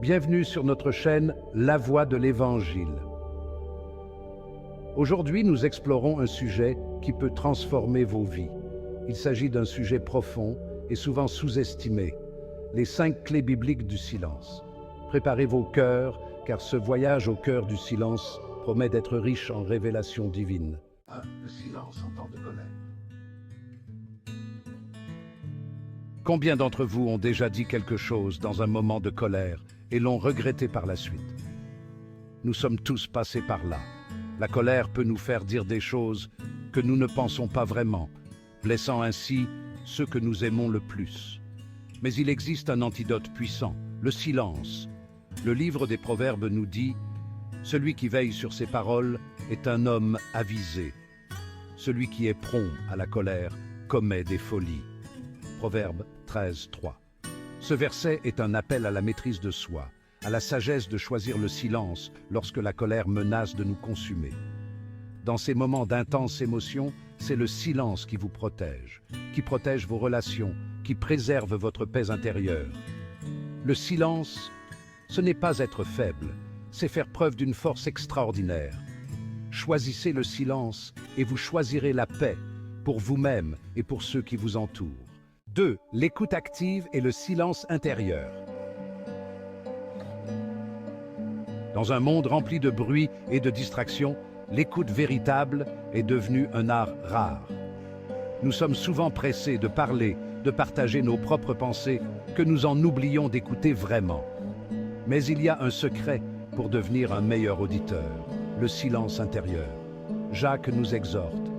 Bienvenue sur notre chaîne La Voix de l'Évangile. Aujourd'hui, nous explorons un sujet qui peut transformer vos vies. Il s'agit d'un sujet profond et souvent sous-estimé, les 5 clés bibliques du silence. Préparez vos cœurs, car ce voyage au cœur du silence promet d'être riche en révélations divines. Le silence en temps de colère. Combien d'entre vous ont déjà dit quelque chose dans un moment de colère et l'ont regretté par la suite? Nous sommes tous passés par là. La colère peut nous faire dire des choses que nous ne pensons pas vraiment, blessant ainsi ceux que nous aimons le plus. Mais il existe un antidote puissant, le silence. Le livre des Proverbes nous dit « Celui qui veille sur ses paroles est un homme avisé. Celui qui est prompt à la colère commet des folies. » Proverbe 13, 3. Ce verset est un appel à la maîtrise de soi, à la sagesse de choisir le silence lorsque la colère menace de nous consumer. Dans ces moments d'intense émotion, c'est le silence qui vous protège vos relations, qui préserve votre paix intérieure. Le silence, ce n'est pas être faible, c'est faire preuve d'une force extraordinaire. Choisissez le silence et vous choisirez la paix pour vous-même et pour ceux qui vous entourent. 2. L'écoute active et le silence intérieur. Dans un monde rempli de bruit et de distractions, l'écoute véritable est devenue un art rare. Nous sommes souvent pressés de parler, de partager nos propres pensées, que nous en oublions d'écouter vraiment. Mais il y a un secret pour devenir un meilleur auditeur, le silence intérieur. Jacques nous exhorte.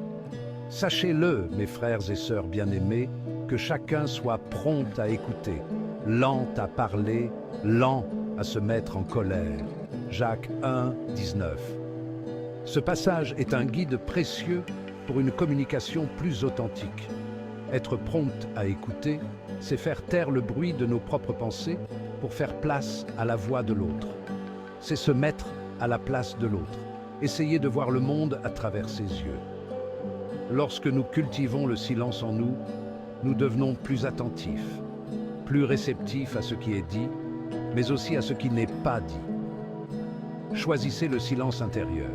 Sachez-le, mes frères et sœurs bien-aimés, que chacun soit prompt à écouter, lent à parler, lent à se mettre en colère. Jacques 1, 19. Ce passage est un guide précieux pour une communication plus authentique. Être prompt à écouter, c'est faire taire le bruit de nos propres pensées pour faire place à la voix de l'autre. C'est se mettre à la place de l'autre, essayer de voir le monde à travers ses yeux. Lorsque nous cultivons le silence en nous, nous devenons plus attentifs, plus réceptifs à ce qui est dit, mais aussi à ce qui n'est pas dit. Choisissez le silence intérieur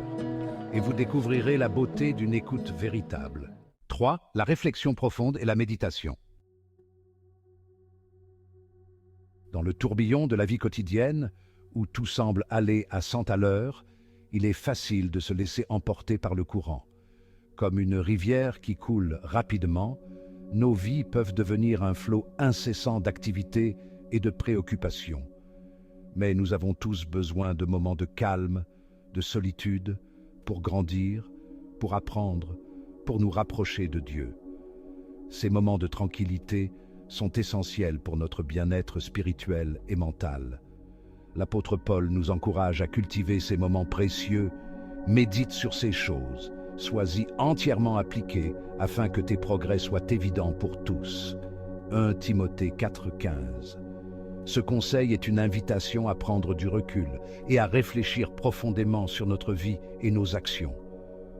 et vous découvrirez la beauté d'une écoute véritable. 3. La réflexion profonde et la méditation. Dans le tourbillon de la vie quotidienne, où tout semble aller à 100 à l'heure, il est facile de se laisser emporter par le courant. Comme une rivière qui coule rapidement, nos vies peuvent devenir un flot incessant d'activités et de préoccupations. Mais nous avons tous besoin de moments de calme, de solitude, pour grandir, pour apprendre, pour nous rapprocher de Dieu. Ces moments de tranquillité sont essentiels pour notre bien-être spirituel et mental. L'apôtre Paul nous encourage à cultiver ces moments précieux. Médite sur ces choses. Sois-y entièrement appliqué afin que tes progrès soient évidents pour tous. 1 Timothée 4,15. Ce conseil est une invitation à prendre du recul et à réfléchir profondément sur notre vie et nos actions.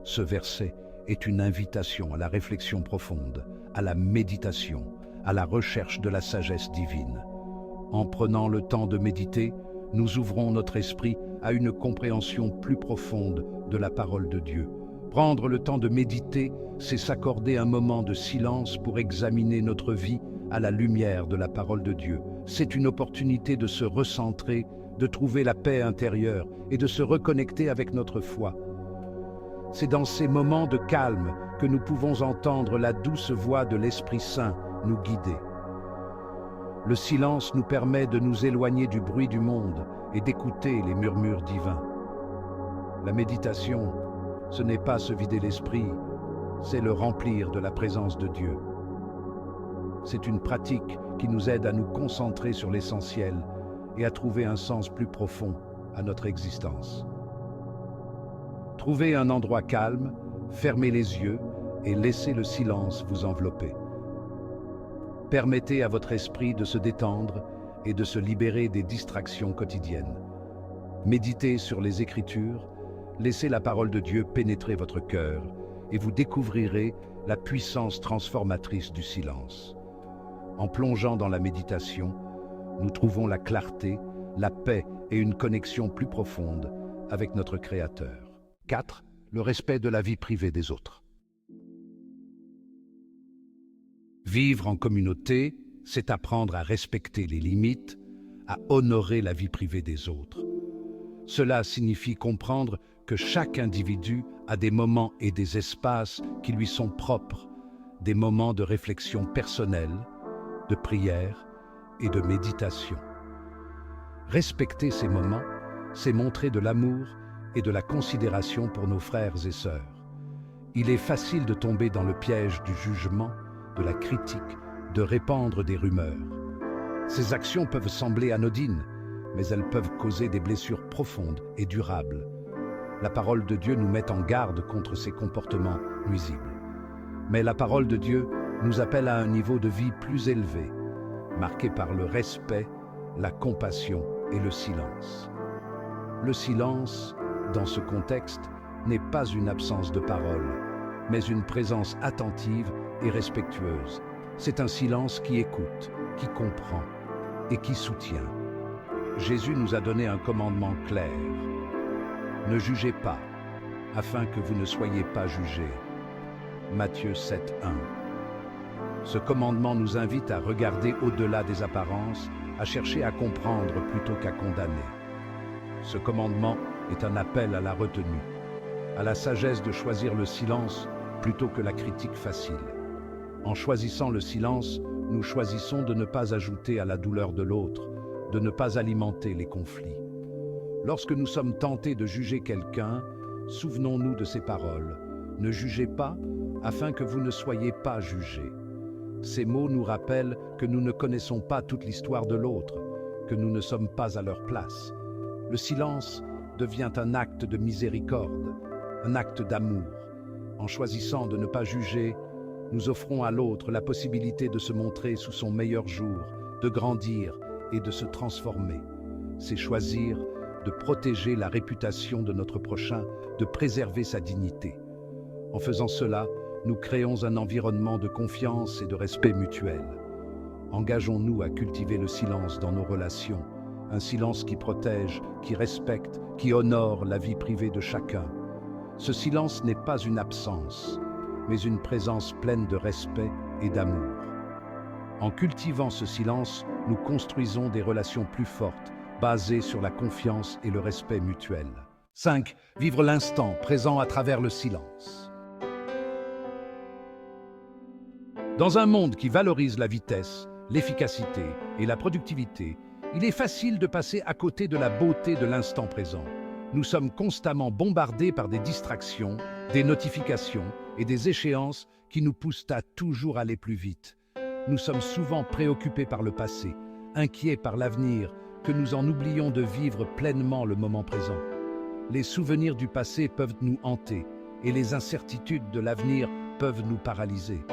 Ce verset est une invitation à la réflexion profonde, à la méditation, à la recherche de la sagesse divine. En prenant le temps de méditer, nous ouvrons notre esprit à une compréhension plus profonde de la parole de Dieu. Prendre le temps de méditer, c'est s'accorder un moment de silence pour examiner notre vie à la lumière de la parole de Dieu. C'est une opportunité de se recentrer, de trouver la paix intérieure et de se reconnecter avec notre foi. C'est dans ces moments de calme que nous pouvons entendre la douce voix de l'Esprit Saint nous guider. Le silence nous permet de nous éloigner du bruit du monde et d'écouter les murmures divins. La méditation, ce n'est pas se vider l'esprit, c'est le remplir de la présence de Dieu. C'est une pratique qui nous aide à nous concentrer sur l'essentiel et à trouver un sens plus profond à notre existence. Trouvez un endroit calme, fermez les yeux et laissez le silence vous envelopper. Permettez à votre esprit de se détendre et de se libérer des distractions quotidiennes. Méditez sur les Écritures, laissez la parole de Dieu pénétrer votre cœur et vous découvrirez la puissance transformatrice du silence. En plongeant dans la méditation, nous trouvons la clarté, la paix et une connexion plus profonde avec notre Créateur. 4. Le respect de la vie privée des autres. Vivre en communauté, c'est apprendre à respecter les limites, à honorer la vie privée des autres. Cela signifie comprendre que chaque individu a des moments et des espaces qui lui sont propres, des moments de réflexion personnelle, de prière et de méditation. Respecter ces moments, c'est montrer de l'amour et de la considération pour nos frères et sœurs. Il est facile de tomber dans le piège du jugement, de la critique, de répandre des rumeurs. Ces actions peuvent sembler anodines, mais elles peuvent causer des blessures profondes et durables. La parole de Dieu nous met en garde contre ces comportements nuisibles. Mais la parole de Dieu nous appelle à un niveau de vie plus élevé, marqué par le respect, la compassion et le silence. Le silence, dans ce contexte, n'est pas une absence de parole, mais une présence attentive et respectueuse. C'est un silence qui écoute, qui comprend et qui soutient. Jésus nous a donné un commandement clair. Ne jugez pas, afin que vous ne soyez pas jugés. Matthieu 7:1. Ce commandement nous invite à regarder au-delà des apparences, à chercher à comprendre plutôt qu'à condamner. Ce commandement est un appel à la retenue, à la sagesse de choisir le silence plutôt que la critique facile. En choisissant le silence, nous choisissons de ne pas ajouter à la douleur de l'autre, de ne pas alimenter les conflits. Lorsque nous sommes tentés de juger quelqu'un, souvenons-nous de ces paroles. Ne jugez pas, afin que vous ne soyez pas jugés. Ces mots nous rappellent que nous ne connaissons pas toute l'histoire de l'autre, que nous ne sommes pas à leur place. Le silence devient un acte de miséricorde, un acte d'amour. En choisissant de ne pas juger, nous offrons à l'autre la possibilité de se montrer sous son meilleur jour, de grandir et de se transformer. C'est choisir de protéger la réputation de notre prochain, de préserver sa dignité. En faisant cela, nous créons un environnement de confiance et de respect mutuel. Engageons-nous à cultiver le silence dans nos relations, un silence qui protège, qui respecte, qui honore la vie privée de chacun. Ce silence n'est pas une absence, mais une présence pleine de respect et d'amour. En cultivant ce silence, nous construisons des relations plus fortes, basées sur la confiance et le respect mutuel. 5. Vivre l'instant présent à travers le silence. Dans un monde qui valorise la vitesse, l'efficacité et la productivité, il est facile de passer à côté de la beauté de l'instant présent. Nous sommes constamment bombardés par des distractions, des notifications et des échéances qui nous poussent à toujours aller plus vite. Nous sommes souvent préoccupés par le passé, inquiets par l'avenir, que nous en oublions de vivre pleinement le moment présent. Les souvenirs du passé peuvent nous hanter et les incertitudes de l'avenir peuvent nous paralyser.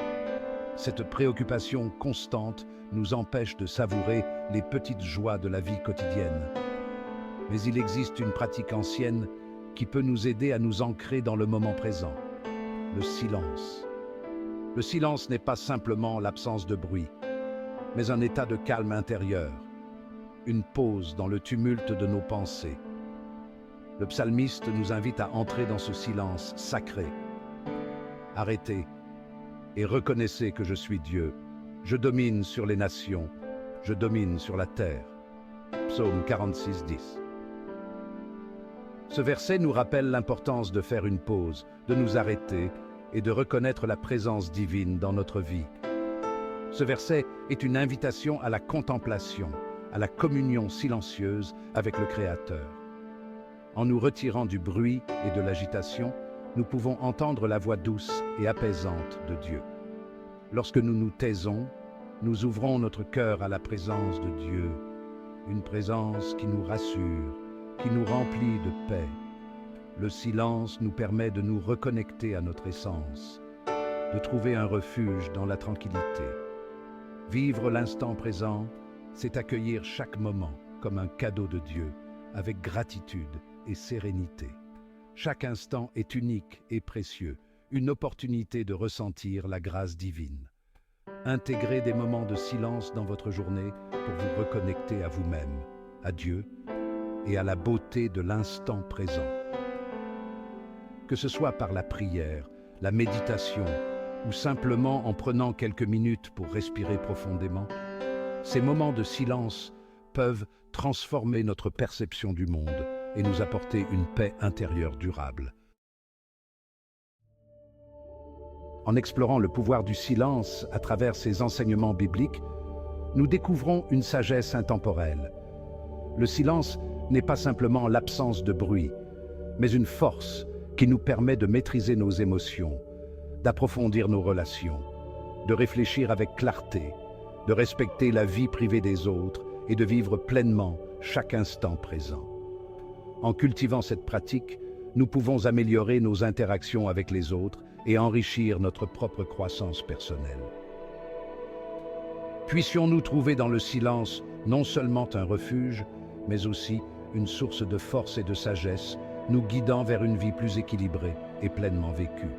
Cette préoccupation constante nous empêche de savourer les petites joies de la vie quotidienne. Mais il existe une pratique ancienne qui peut nous aider à nous ancrer dans le moment présent, le silence. Le silence n'est pas simplement l'absence de bruit, mais un état de calme intérieur, une pause dans le tumulte de nos pensées. Le psalmiste nous invite à entrer dans ce silence sacré. Arrêtez et reconnaissez que je suis Dieu. Je domine sur les nations, je domine sur la terre. Psaume 46:10. Ce verset nous rappelle l'importance de faire une pause, de nous arrêter et de reconnaître la présence divine dans notre vie. Ce verset est une invitation à la contemplation, à la communion silencieuse avec le Créateur. En nous retirant du bruit et de l'agitation, nous pouvons entendre la voix douce et apaisante de Dieu. Lorsque nous nous taisons, nous ouvrons notre cœur à la présence de Dieu, une présence qui nous rassure, qui nous remplit de paix. Le silence nous permet de nous reconnecter à notre essence, de trouver un refuge dans la tranquillité. Vivre l'instant présent, c'est accueillir chaque moment comme un cadeau de Dieu, avec gratitude et sérénité. Chaque instant est unique et précieux, une opportunité de ressentir la grâce divine. Intégrez des moments de silence dans votre journée pour vous reconnecter à vous-même, à Dieu et à la beauté de l'instant présent. Que ce soit par la prière, la méditation ou simplement en prenant quelques minutes pour respirer profondément, ces moments de silence peuvent transformer notre perception du monde et nous apporter une paix intérieure durable. En explorant le pouvoir du silence à travers ces enseignements bibliques, nous découvrons une sagesse intemporelle. Le silence n'est pas simplement l'absence de bruit, mais une force qui nous permet de maîtriser nos émotions, d'approfondir nos relations, de réfléchir avec clarté, de respecter la vie privée des autres et de vivre pleinement chaque instant présent. En cultivant cette pratique, nous pouvons améliorer nos interactions avec les autres et enrichir notre propre croissance personnelle. Puissions-nous trouver dans le silence non seulement un refuge, mais aussi une source de force et de sagesse, nous guidant vers une vie plus équilibrée et pleinement vécue.